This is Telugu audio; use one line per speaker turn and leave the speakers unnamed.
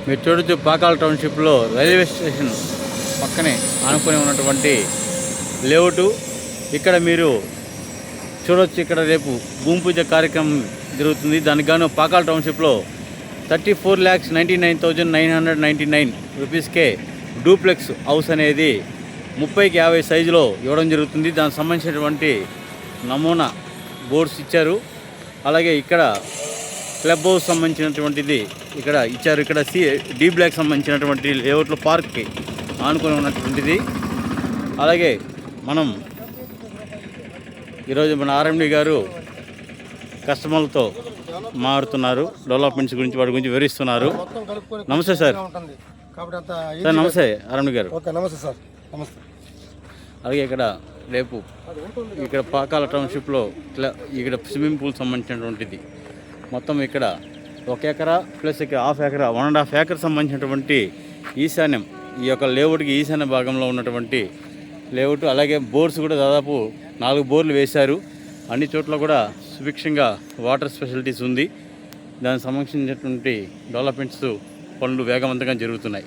మీరు చూడొచ్చు పాకాల టౌన్షిప్లో రైల్వే స్టేషన్ పక్కనే ఆనుకొని ఉన్నటువంటి లేఅవుట్. ఇక్కడ మీరు చూడొచ్చు, ఇక్కడ రేపు భూమి పూజ కార్యక్రమం జరుగుతుంది. దానికి గాను పాకాల టౌన్షిప్లో 34,99,999 రూపీస్కే డూప్లెక్స్ హౌస్ అనేది 30కి 50 సైజులో ఇవ్వడం జరుగుతుంది. దానికి సంబంధించినటువంటి నమూనా బోర్డ్స్ ఇచ్చారు. అలాగే ఇక్కడ క్లబ్ హౌస్ సంబంధించినటువంటిది ఇక్కడ ఇచ్చారు. ఇక్కడ డి బ్లాక్ సంబంధించినటువంటి లేఅవుట్లో పార్క్కి ఆనుకొని ఉన్నటువంటిది. అలాగే మనం ఈరోజు మన ఆర్ఎండి గారు కస్టమర్లతో మారుతున్నారు, డెవలప్మెంట్స్ గురించి వాటి గురించి వివరిస్తున్నారు. నమస్తే సార్. సార్ నమస్తే ఆర్ఎండి గారు.
నమస్తే సార్. నమస్తే.
అలాగే ఇక్కడ రేపు ఇక్కడ పాకాల టౌన్షిప్లో ఇక్కడ స్విమ్మింగ్ పూల్ సంబంధించినటువంటిది మొత్తం ఇక్కడ 1 ఎకరా ప్లస్ ఇక్కడ 1/2 ఎకరా 1.5 ఎకర్ సంబంధించినటువంటి ఈశాన్యం, ఈ యొక్క లేఅవుట్కి ఈశాన్య భాగంలో ఉన్నటువంటి లేఅవుట్. అలాగే బోర్డ్స్ కూడా దాదాపు 4 బోర్లు వేశారు. అన్ని చోట్ల కూడా సుభిక్షంగా వాటర్ ఫెసిలిటీస్ ఉంది. దానికి సంబంధించినటువంటి డెవలప్మెంట్స్ పనులు వేగవంతంగా జరుగుతున్నాయి.